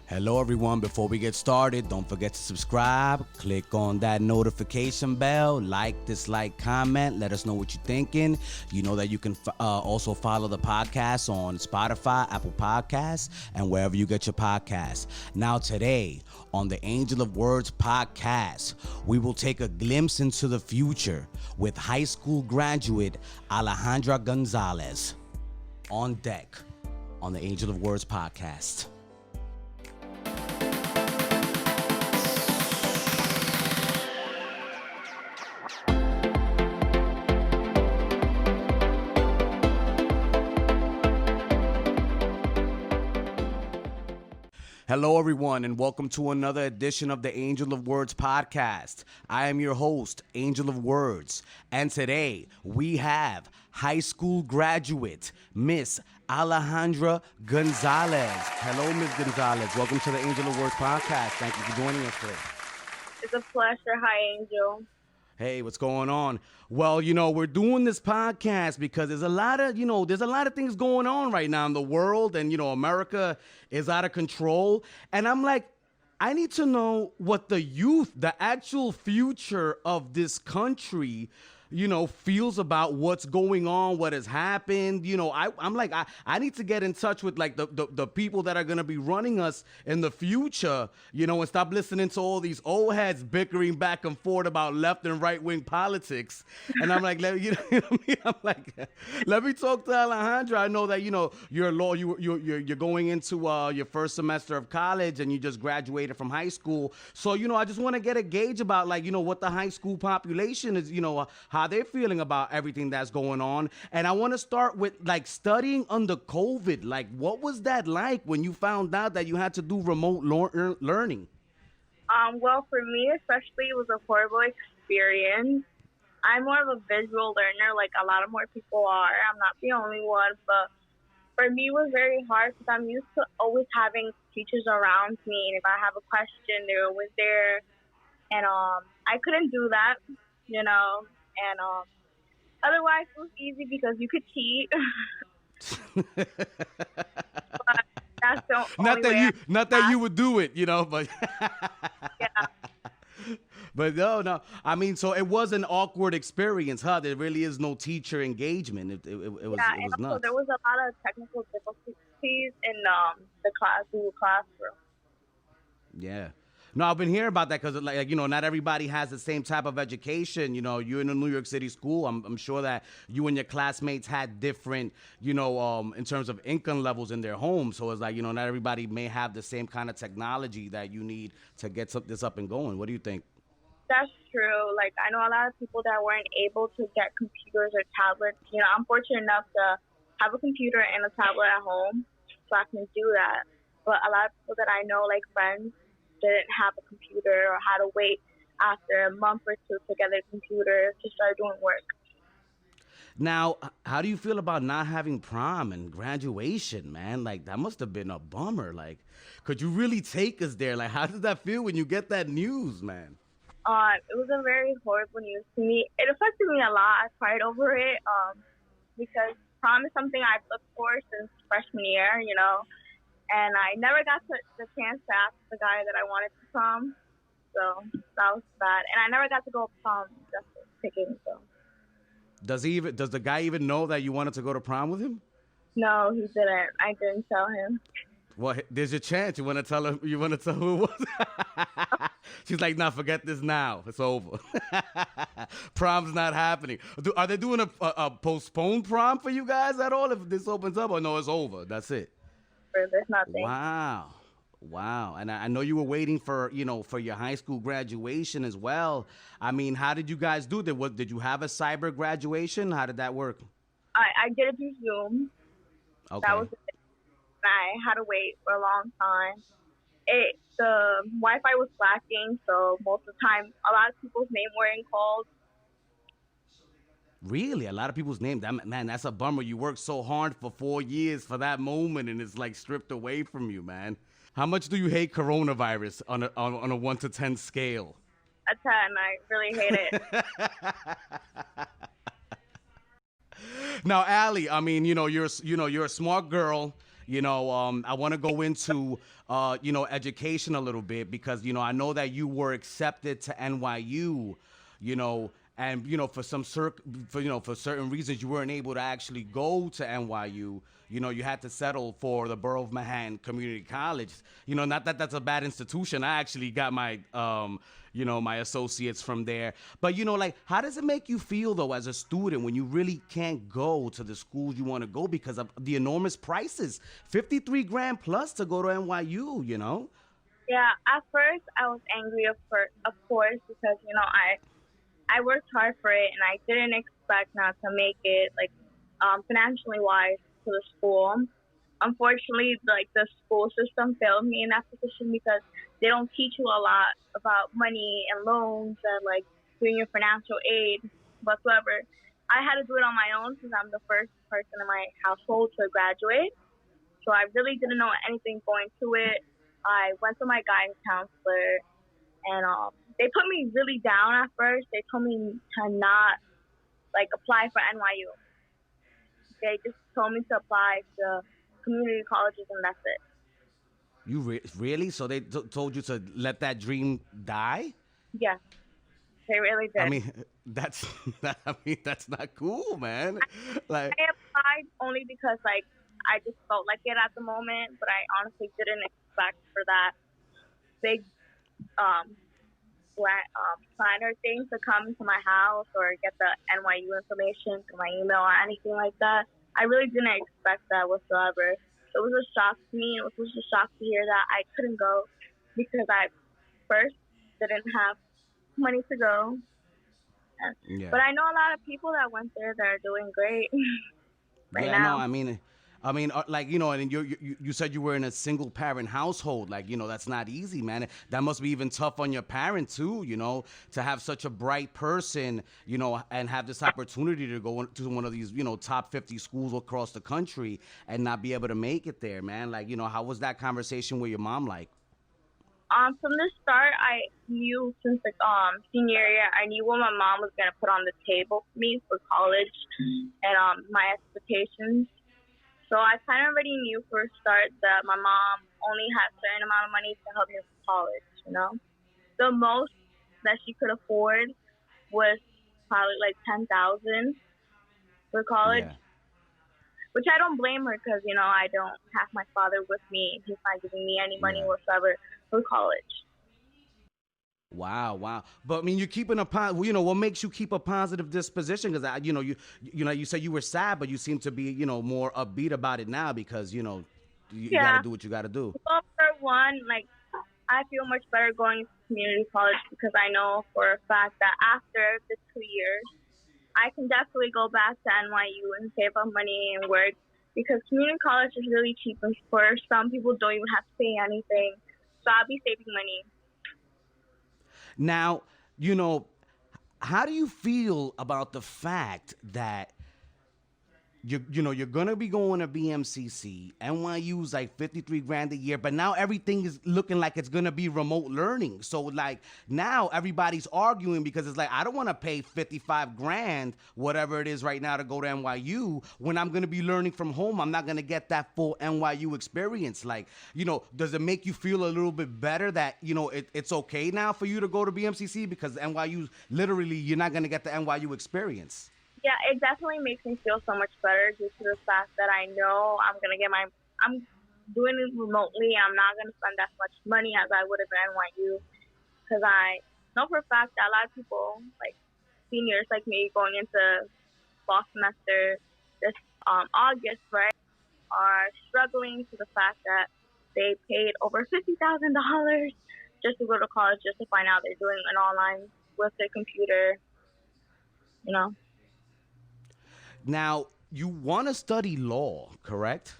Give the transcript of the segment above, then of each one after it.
Hello everyone, before we get started, don't forget to subscribe, click on that notification bell, like, dislike, comment, let us know what you're thinking. You know that you can also follow the podcast on Spotify, Apple Podcasts, and wherever you get your podcasts. Now today, on the Angel of Words podcast, we will take a glimpse into the future with high school graduate Alejandra González. On deck on the Angel of Words podcast. Hello, everyone, and welcome to another edition of the Angel of Words podcast. I am your host, Angel of Words, and today we have high school graduate, Miss Alejandra González. Hello, Miss González. Welcome to the Angel of Words podcast. Thank you for joining us today. It's a pleasure. Hi, Angel. Hey, what's going on? Well, we're doing this podcast because there's a lot of things going on right now in the world, and, America is out of control. And I'm like, I need to know what the youth, the actual future of this country, feels about what's going on, what has happened. I'm like, I need to get in touch with like the people that are going to be running us in the future, and stop listening to all these old heads bickering back and forth about left and right wing politics. And I'm like, let me talk to Alejandra. I know that, you're a law, you're going into your first semester of college and you just graduated from high school. So, I just want to get a gauge about like, what the high school population is, how they're feeling about everything that's going on. And I want to start with like studying under COVID. Like, what was that like when you found out that you had to do remote learning? Well, for me especially, it was a horrible experience. I'm more of a visual learner, like a lot of more people are. I'm not the only one, but for me it was very hard because I'm used to always having teachers around me, and if I have a question, they're always there. And I couldn't do that, And otherwise, it was easy because you could cheat. But that's the only way. Not that you would do it, but Yeah. But no. I mean, so it was an awkward experience, huh? There really is no teacher engagement. It was And also nuts. there was a lot of technical difficulties in the Google Classroom. Yeah. No, I've been hearing about that because, not everybody has the same type of education. You're in a New York City school. I'm sure that you and your classmates had different, in terms of income levels in their homes. So it's like, not everybody may have the same kind of technology that you need to get this up and going. What do you think? That's true. Like, I know a lot of people that weren't able to get computers or tablets. I'm fortunate enough to have a computer and a tablet at home, so I can do that. But a lot of people that I know, like friends, didn't have a computer or had to wait after a month or two to get a computer to start doing work. Now, how do you feel about not having prom and graduation, man? Like, that must have been a bummer. Like, could you really take us there? Like, how did that feel when you get that news, man? It was a very horrible news to me. It affected me a lot. I cried over it because prom is something I've looked for since freshman year, And I never got the chance to ask the guy that I wanted to prom, so that was bad. And I never got to go prom just picking. So. Does the guy even know that you wanted to go to prom with him? No, he didn't. I didn't tell him. Well, there's your chance. You want to tell him? You want to tell who it was? She's like, nah, forget this now. It's over. Prom's not happening. Are they doing a postponed prom for you guys at all? If this opens up, or no, it's over. That's it. There's nothing. Wow. And I know you were waiting for, for your high school graduation as well. I mean, how did you guys do that? Did you have a cyber graduation? How did that work? I did it through Zoom. Okay. That was it. I had to wait for a long time. The Wi-Fi was lacking, so most of the time, a lot of people's names weren't called. Really? A lot of people's names? Man, that's a bummer. You worked so hard for 4 years for that moment, and it's like stripped away from you, man. How much do you hate coronavirus on a 1 to 10 scale? A 10. I really hate it. Now, Allie, I mean, you're a smart girl. I want to go into, education a little bit because, I know that you were accepted to NYU, and, for certain reasons, you weren't able to actually go to NYU. You had to settle for the Borough of Manhattan Community College. Not that that's a bad institution. I actually got my, my associates from there. But, how does it make you feel, though, as a student when you really can't go to the schools you want to go because of the enormous prices? 53 grand plus to go to NYU, Yeah, at first I was angry, of course, because, I worked hard for it and I didn't expect not to make it, like, financially wise to the school. Unfortunately, like, the school system failed me in that position because they don't teach you a lot about money and loans and, like, doing your financial aid whatsoever. I had to do it on my own since I'm the first person in my household to graduate. So I really didn't know anything going to it. I went to my guidance counselor and they put me really down at first. They told me to not, like, apply for NYU. They just told me to apply to community colleges and that's it. You really? So they told you to let that dream die? Yeah, they really did. I mean, that's that's not cool, man. Like, I applied only because, like, I just felt like it at the moment, but I honestly didn't expect for that big planner thing to come to my house or get the NYU information to my email or anything like that. I really didn't expect that whatsoever. It was a shock to me. It was just a shock to hear that I couldn't go because I first didn't have money to go. yeah. But I know a lot of people that went there that are doing great right now. No, like, and you said you were in a single parent household. Like, that's not easy, man. That must be even tough on your parent too, to have such a bright person, and have this opportunity to go to one of these, top 50 schools across the country and not be able to make it there, man. Like, how was that conversation with your mom like? From the start, I knew since the senior year, I knew what my mom was gonna put on the table for me for college and my expectations. So I kind of already knew for a start that my mom only had a certain amount of money to help me with college. The most that she could afford was probably like $10,000 for college, Yeah. which I don't blame her because, I don't have my father with me. He's not giving me any money Yeah. whatsoever for college. Wow. But I mean, you're keeping what makes you keep a positive disposition? Because you said you were sad, but you seem to be, more upbeat about it now because, you got to do what you got to do. Well, for one, like, I feel much better going to community college because I know for a fact that after the 2 years, I can definitely go back to NYU and save up money and work because community college is really cheap and for some people don't even have to pay anything. So I'll be saving money. Now, how do you feel about the fact that you're gonna be going to BMCC, NYU's like 53 grand a year, but now everything is looking like it's gonna be remote learning. So like now everybody's arguing because it's like I don't want to pay 55 grand, whatever it is right now, to go to NYU when I'm gonna be learning from home. I'm not gonna get that full NYU experience. Like, does it make you feel a little bit better that it's okay now for you to go to BMCC because NYU literally you're not gonna get the NYU experience? Yeah, it definitely makes me feel so much better due to the fact that I know I'm doing it remotely. I'm not going to spend as much money as I would have at NYU because I know for a fact that a lot of people, like seniors like me, going into fall semester this August, right, are struggling to the fact that they paid over $50,000 just to go to college just to find out they're doing an online with their computer, Now, you want to study law, correct?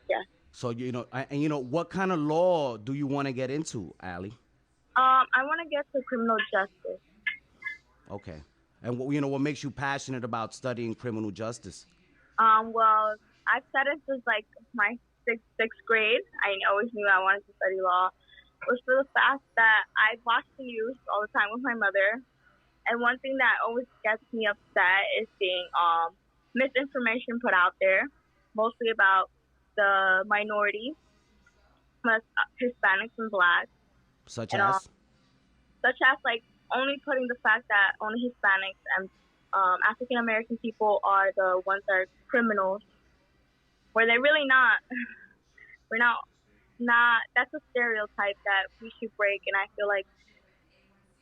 Yeah. So, what kind of law do you want to get into, Allie? I want to get to criminal justice. Okay. And what makes you passionate about studying criminal justice? Well, I've said it since like my sixth grade. I always knew I wanted to study law. It was for the fact that I watch the news all the time with my mother, and one thing that always gets me upset is seeing misinformation put out there, mostly about the minorities, Hispanics and Blacks, Such and as? such as like only putting the fact that only Hispanics and African American people are the ones that are criminals, where they're really not. We're not. That's a stereotype that we should break, and I feel like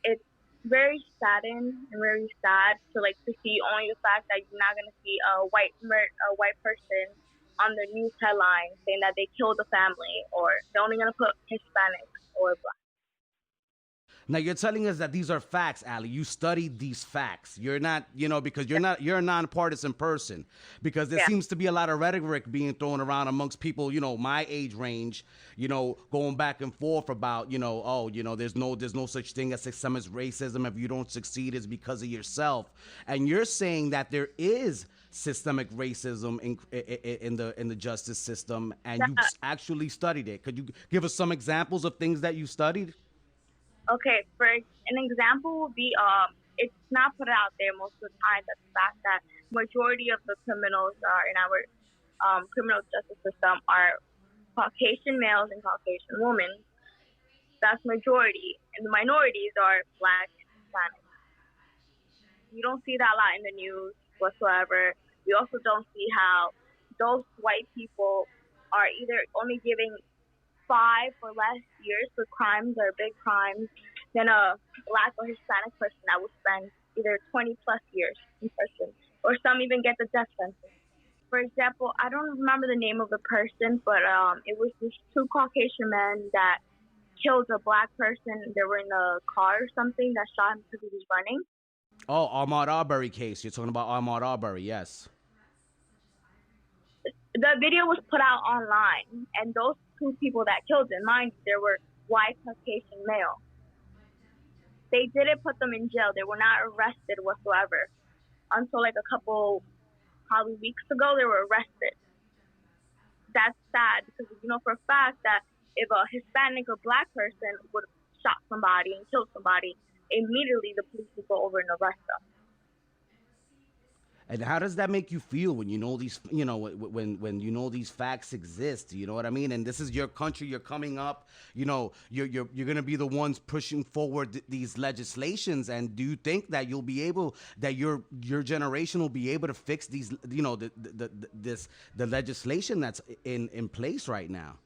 it's very saddened and very sad to like to see only the fact that you're not gonna see a white person on the news headline saying that they killed the family, or they're only gonna put Hispanic or Black. Now you're telling us that these are facts, Ali. You studied these facts. You're not, because you're a nonpartisan person. Because there Yeah. seems to be a lot of rhetoric being thrown around amongst people, my age range, going back and forth about, there's no such thing as systemic racism. If you don't succeed, it's because of yourself. And you're saying that there is systemic racism in the justice system, and you Yeah. actually studied it. Could you give us some examples of things that you studied? Okay, for an example would be it's not put out there most of the time that the fact that majority of the criminals are in our criminal justice system are Caucasian males and Caucasian women. That's majority, and the minorities are Black and Hispanic. You don't see that a lot in the news whatsoever. We also don't see how those white people are either only giving 5 or less years for crimes or big crimes than a Black or Hispanic person that will spend either 20 plus years in prison, or some even get the death sentence. For example, I don't remember the name of the person, but it was these 2 Caucasian men that killed a Black person. They were in a car or something that shot him because he was running. Oh, Ahmaud Arbery case. You're talking about Ahmaud Arbery, yes. The video was put out online, and those 2 people that killed him, mind you, they were white Caucasian male. They didn't put them in jail. They were not arrested whatsoever until like a couple, probably weeks ago. They were arrested. That's sad because you know for a fact that if a Hispanic or Black person would shot somebody and killed somebody, immediately the police would go over and arrest them. And how does that make you feel when you know these, when you know these facts exist? You know what I mean? And this is your country. You're coming up. You're gonna be the ones pushing forward these legislations. And do you think that you'll be able, that your generation will be able to fix these, the legislation that's in place right now?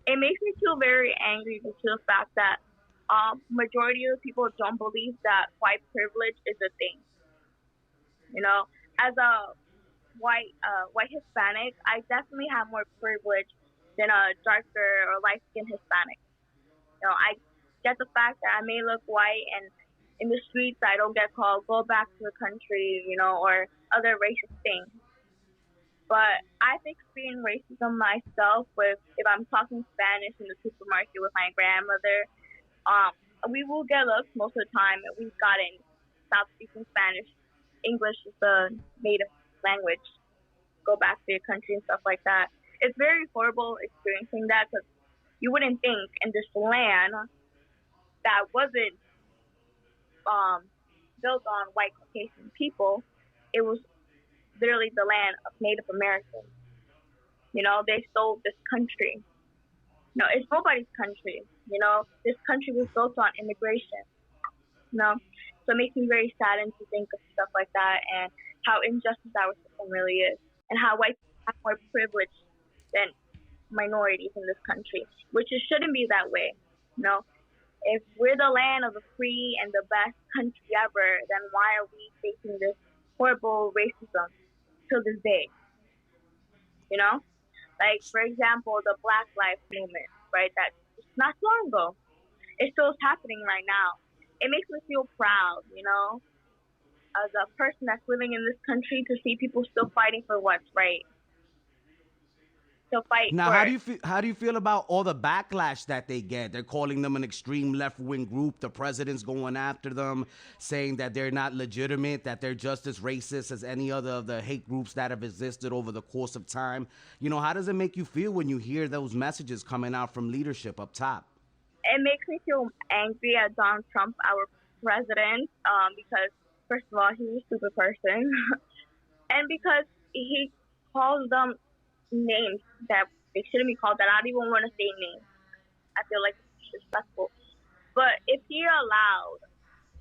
It makes me feel very angry due to the fact that majority of the people don't believe that white privilege is a thing. As a white Hispanic, I definitely have more privilege than a darker or light skinned Hispanic. I get the fact that I may look white, and in the streets I don't get called "go back to the country," or other racist things. But I've experienced racism myself if I'm talking Spanish in the supermarket with my grandmother. We will get looks most of the time. We've gotten stop speaking Spanish. English is the native language. Go back to your country and stuff like that. It's very horrible experiencing that because you wouldn't think in this land that wasn't built on white Caucasian people, it was literally the land of Native Americans. They stole this country. No, it's nobody's country. This country was built on immigration. So it makes me very saddened to think of stuff like that and how injustice our system really is, and how white people have more privilege than minorities in this country, which it shouldn't be that way. If we're the land of the free and the best country ever, then why are we facing this horrible racism till this day? Like for example, the Black Lives Movement, right? That just not too long ago. It still is happening right now. It makes me feel proud, as a person that's living in this country, to see people still fighting for what's right. Now, how do you feel about all the backlash that they get? They're calling them an extreme left-wing group. The president's going after them, saying that they're not legitimate, that they're just as racist as any other of the hate groups that have existed over the course of time. How does it make you feel when you hear those messages coming out from leadership up top? It makes me feel angry at Donald Trump, our president, because first of all, he's a stupid person, and because he calls them names that they shouldn't be called, that I don't even want to say names. I feel like it's disrespectful. But if he allowed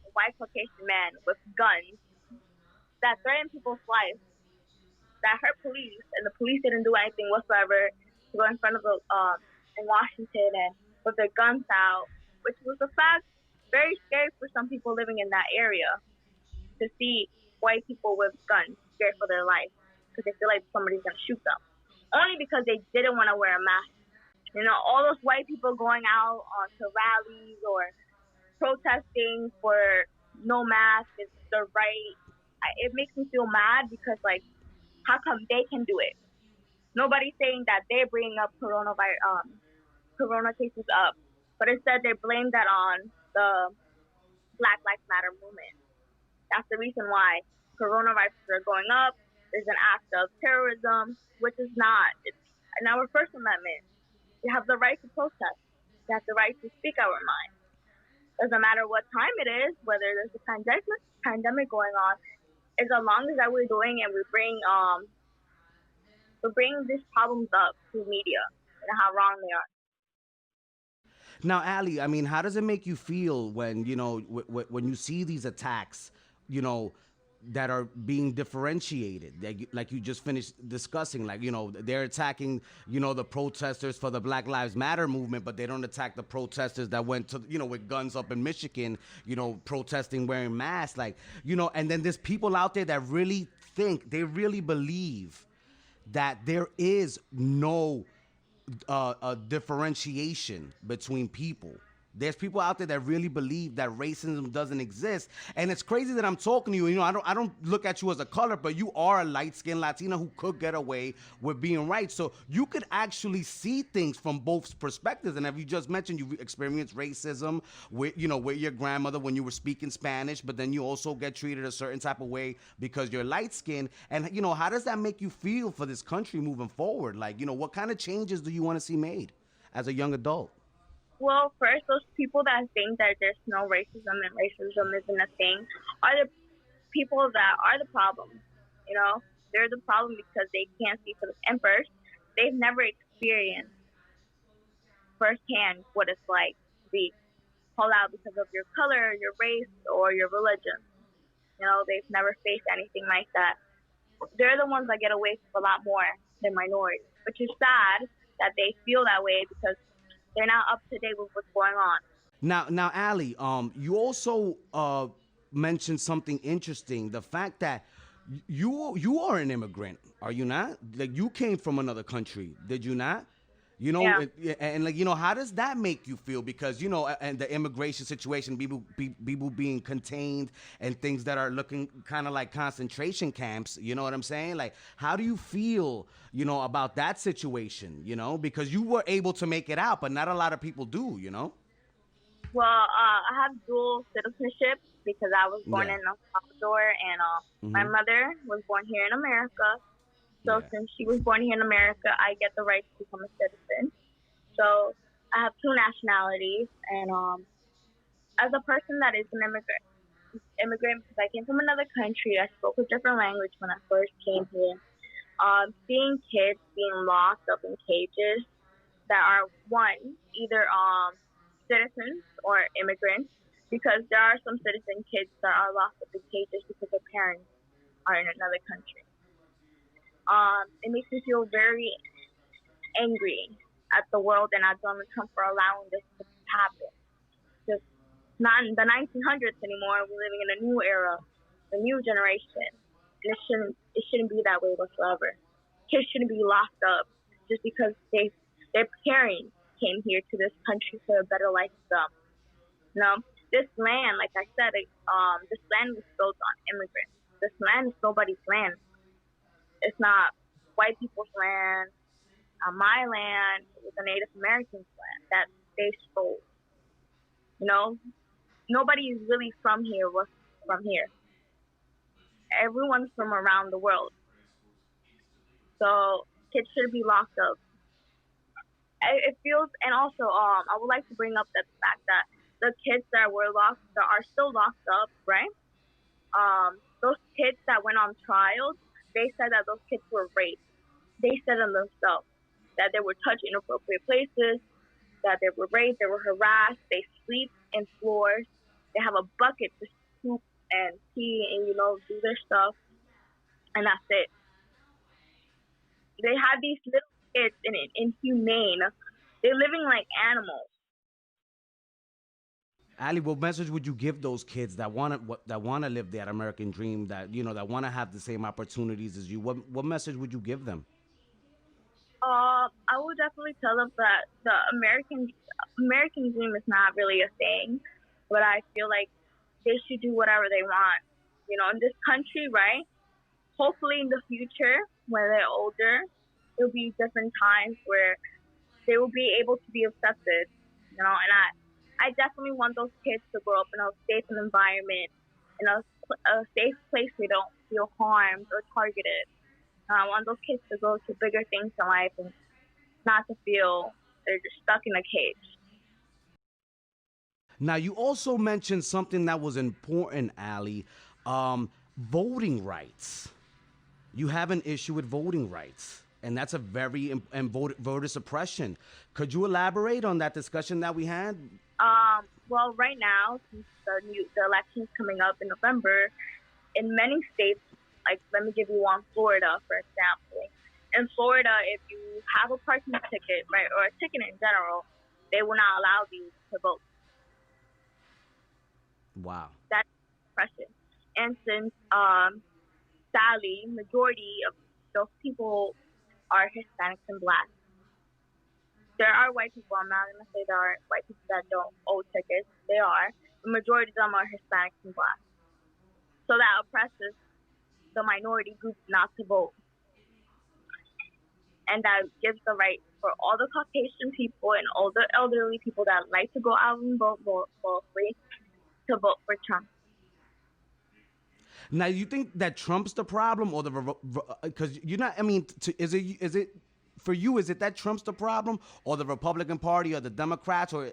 a white Caucasian man with guns that threaten people's lives, that hurt police, and the police didn't do anything whatsoever to go in front of the in Washington and with their guns out, which was a fact very scary for some people living in that area to see white people with guns scared for their life because they feel like somebody's gonna shoot them, only because they didn't want to wear a mask. You know, all those white people going out to rallies or protesting for no mask is the right. It makes me feel mad because, like, how come they can do it? Nobody's saying that they're bringing up corona cases up, but instead they blame that on the Black Lives Matter movement. That's the reason why coronaviruses are going up. There's an act of terrorism, which is not. It's in our First Amendment. We have the right to protest. We have the right to speak our mind. Doesn't matter what time it is, whether there's a pandemic going on, as long as that we're doing and we bring these problems up to media and how wrong they are. Now, Ali, I mean, how does it make you feel when when you see these attacks, you know, that are being differentiated, like you just finished discussing, like they're attacking the protesters for the Black Lives Matter movement, but they don't attack the protesters that went to with guns up in Michigan, protesting wearing masks, like and then there's people out there that really really believe that there is no a differentiation between people. There's people out there that really believe that racism doesn't exist, and it's crazy that I'm talking to you. I don't look at you as a color, but you are a light-skinned Latina who could get away with being right. So you could actually see things from both perspectives. And as you just mentioned, you experienced racism with with your grandmother when you were speaking Spanish, but then you also get treated a certain type of way because you're light-skinned. And how does that make you feel for this country moving forward? Like what kind of changes do you want to see made as a young adult? Well, first, those people that think that there's no racism and racism isn't a thing are the people that are the problem. They're the problem because they can't see for the. And first, they've never experienced firsthand what it's like to be called out because of your color, your race, or your religion. They've never faced anything like that. They're the ones that get away with a lot more than minorities, which is sad that they feel that way because they're not up to date with what's going on. Now, Ali, you also mentioned something interesting. The fact that you are an immigrant, are you not? Like you came from another country, did you not? Yeah. And like how does that make you feel? Because and the immigration situation, people being contained, and things that are looking kind of like concentration camps. You know what I'm saying? Like, how do you feel, about that situation? Because you were able to make it out, but not a lot of people do. Well, I have dual citizenship because I was born Yeah. in El Salvador and my mother was born here in America. So Yeah. since she was born here in America, I get the right to become a citizen. So I have two nationalities, and as a person that is an immigrant because I came from another country, I spoke a different language when I first came here. Seeing kids being locked up in cages that are either citizens or immigrants, because there are some citizen kids that are locked up in cages because their parents are in another country. It makes me feel very angry at the world and at Donald Trump for allowing this to happen. Just not in the 1900s anymore. We're living in a new era, a new generation, and it shouldn't be that way whatsoever. Kids shouldn't be locked up just because their parents came here to this country for a better life for them. This land, like I said, this land was built on immigrants. This land is nobody's land. It's not white people's land. My land was a Native American's land that they stole. Nobody is really from here. Was from here. Everyone's from around the world. So kids should be locked up. It feels, and also, I would like to bring up the fact that the kids that are still locked up, right? Those kids that went on trials, they said that those kids were raped. they said them themselves that they were touched in inappropriate places, that they were raped, they were harassed, they sleep in floors, they have a bucket to poop and pee and, do their stuff, and that's it. They have these little kids inhumane. They're living like animals. Ali, what message would you give those kids that want to live that American dream, that that want to have the same opportunities as you? What message would you give them? I would definitely tell them that the American dream is not really a thing, but I feel like they should do whatever they want. In this country, right? Hopefully in the future, when they're older, there'll be different times where they will be able to be accepted, and I definitely want those kids to grow up in a safe environment, in a safe place where they don't feel harmed or targeted. I want those kids to go to bigger things in life and not to feel they're just stuck in a cage. Now, you also mentioned something that was important, Ali, voting rights. You have an issue with voting rights, and that's a very voter suppression. Could you elaborate on that discussion that we had? Well, right now, since the election's coming up in November, in many states, like let me give you one, Florida, for example. In Florida, if you have a parking ticket, right, or a ticket in general, they will not allow you to vote. Wow. That's suppression. And since sadly, majority of those people are Hispanics and Blacks. There are white people. I'm not going to say there are white people that don't own tickets. They are. The majority of them are Hispanics and Blacks. So that oppresses the minority group not to vote. And that gives the right for all the Caucasian people and all the elderly people that like to go out and vote free to vote for Trump. Now, you think that Trump's the problem, or because you're not? I mean, is it for you? Is it that Trump's the problem, or the Republican Party, or the Democrats, or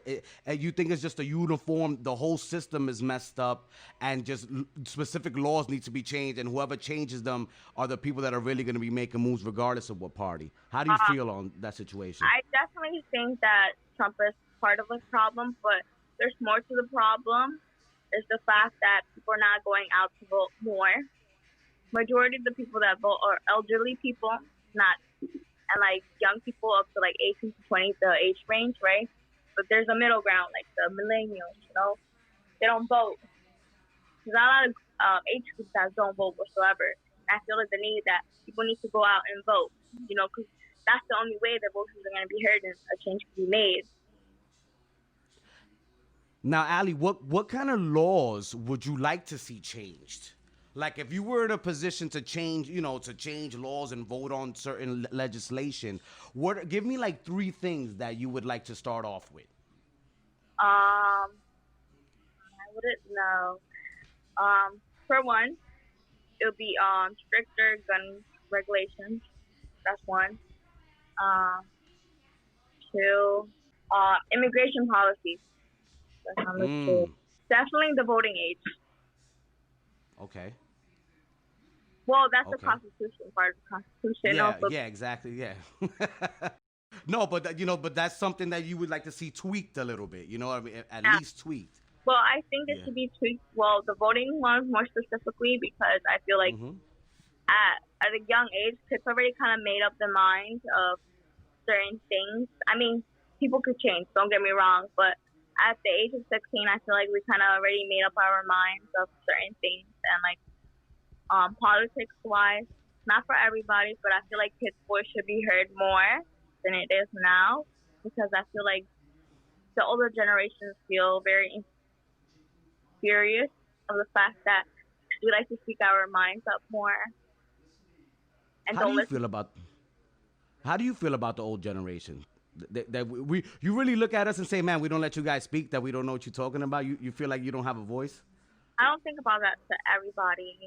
you think it's just a uniform? The whole system is messed up, and just specific laws need to be changed, and whoever changes them are the people that are really going to be making moves, regardless of what party. How do you feel on that situation? I definitely think that Trump is part of the problem, but there's more to the problem. Is the fact that people are not going out to vote more. Majority of the people that vote are elderly people, and like young people up to like 18 to 20, the age range, right? But there's a middle ground, like the millennials, they don't vote. There's not a lot of age groups that don't vote whatsoever. And I feel like the need that people need to go out and vote, because that's the only way that voices are going to be heard and a change can be made. Now, Ali, what kind of laws would you like to see changed? Like, if you were in a position to change, to change laws and vote on certain legislation, give me like 3 things that you would like to start off with. I wouldn't know. For one, it would be stricter gun regulations. That's one. 2, immigration policies. That's number 2. Definitely the voting age. Okay. Well, that's the Constitution, part of the Constitution. Yeah, exactly, yeah. No, but but that's something that you would like to see tweaked a little bit, I mean, at least tweaked. Well, I think it should be tweaked. Well, the voting ones more specifically, because I feel like at a young age, kids already kind of made up their minds of certain things. I mean, people could change, don't get me wrong, but at the age of 16, I feel like we kind of already made up our minds of certain things. And like politics-wise, not for everybody, but I feel like kids' voice should be heard more than it is now, because I feel like the older generations feel very furious of the fact that we like to speak our minds up more. And How do you feel about the old generation? That you really look at us and say, man, we don't let you guys speak, that we don't know what you're talking about? You feel like you don't have a voice? I don't think about that to everybody,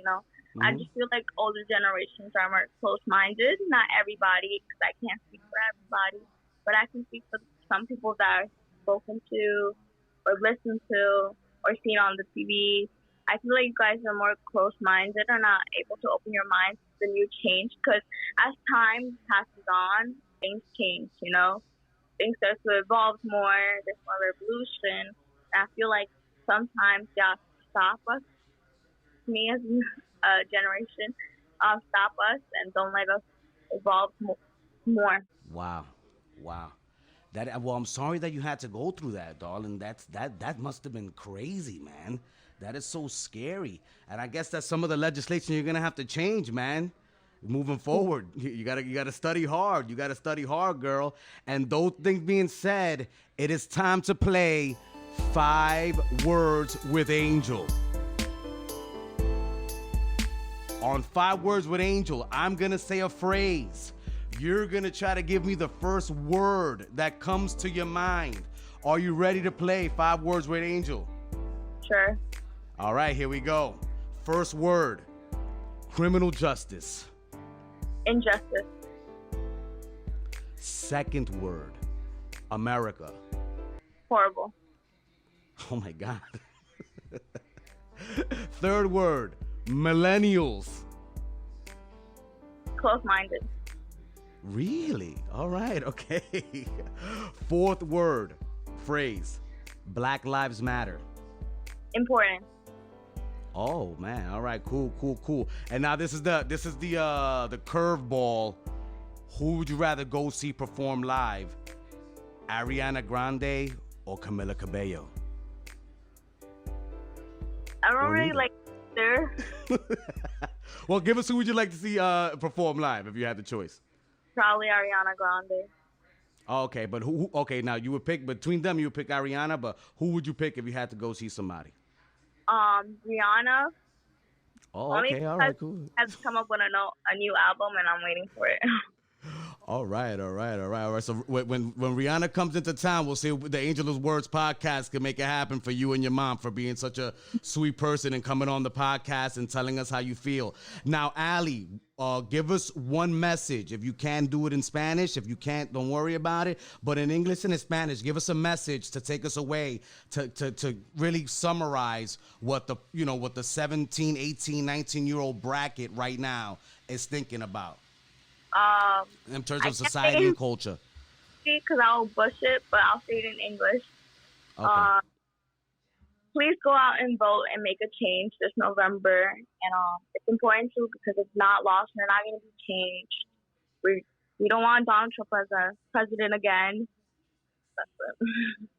I just feel like older generations are more close-minded. Not everybody, because I can't speak for everybody, but I can speak for some people that I've spoken to or listened to or seen on the TV. I feel like you guys are more close-minded or not able to open your minds the new change, because as time passes on, things change, you know? Things start to evolve more, there's more revolution. And I feel like sometimes y'all stop us, me as a generation, stop us and don't let us evolve more. Wow. Wow. Well, I'm sorry that you had to go through that, darling. That must have been crazy, man. That is so scary. And I guess that's some of the legislation you're gonna have to change, man. Moving forward, you gotta study hard. You gotta study hard, girl. And those things being said, it is time to play 5 Words with Angel. On 5 Words with Angel, I'm gonna say a phrase. You're gonna try to give me the first word that comes to your mind. Are you ready to play 5 Words with Angel? Sure. All right, here we go. First word, criminal justice. Injustice. Second word, America. Horrible. Oh my God. Third word, millennials. Close-minded. Really? All right, okay. Fourth word, phrase, Black Lives Matter. Important. Oh man, all right, cool. And now this is the curveball. Who would you rather go see perform live? Ariana Grande or Camila Cabello? I don't really like either. Well, give us who would you like to see perform live if you had the choice? Probably Ariana Grande. Oh, okay, but who? Okay, now you would pick between them. You would pick Ariana, but who would you pick if you had to go see somebody? Rihanna. Oh, okay, all right, cool. Has come up with a new album, and I'm waiting for it. All right. So when Rihanna comes into town, we'll see if the Angel of Words podcast can make it happen for you and your mom for being such a sweet person and coming on the podcast and telling us how you feel. Now, Allie, give us one message. If you can, do it in Spanish. If you can't, don't worry about it. But in English and in Spanish, give us a message to take us away to really summarize what the 17, 18, 19-year-old bracket right now is thinking about. In terms of society and culture. Because I'll bush it, but I'll say it in English. Okay. Please go out and vote and make a change this November. And it's important too because it's not lost and they're not going to be changed. We don't want Donald Trump as president again. That's it.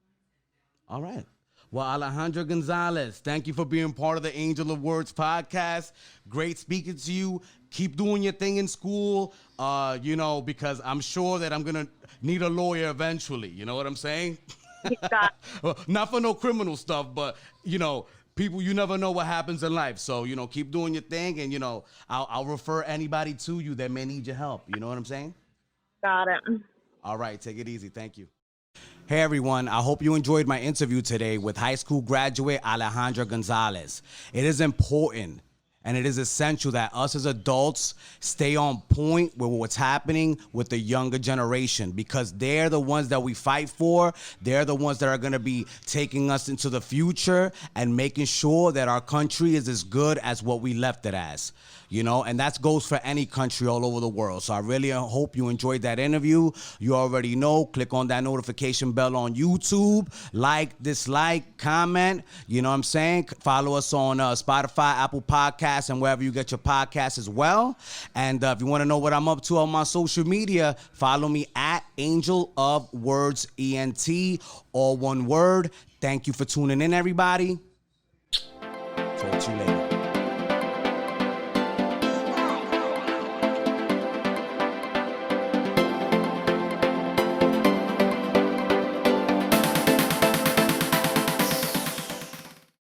All right. Well, Alejandra González, thank you for being part of the Angel of Words podcast. Great speaking to you. Keep doing your thing in school, because I'm sure that I'm going to need a lawyer eventually. You know what I'm saying? Well, not for no criminal stuff, but, people, you never know what happens in life. So, keep doing your thing. And, I'll refer anybody to you that may need your help. You know what I'm saying? Got it. All right. Take it easy. Thank you. Hey everyone, I hope you enjoyed my interview today with high school graduate Alejandra González. It is important and it is essential that us as adults stay on point with what's happening with the younger generation because they're the ones that we fight for. They're the ones that are going to be taking us into the future and making sure that our country is as good as what we left it as. And that goes for any country all over the world. So I really hope you enjoyed that interview. You already know, click on that notification bell on YouTube, like, dislike, comment, you know what I'm saying? Follow us on Spotify, Apple Podcasts, and wherever you get your podcasts as well. And if you want to know what I'm up to on my social media, follow me at Angel of Words ENT, all one word. Thank you for tuning in, everybody. Talk to you later.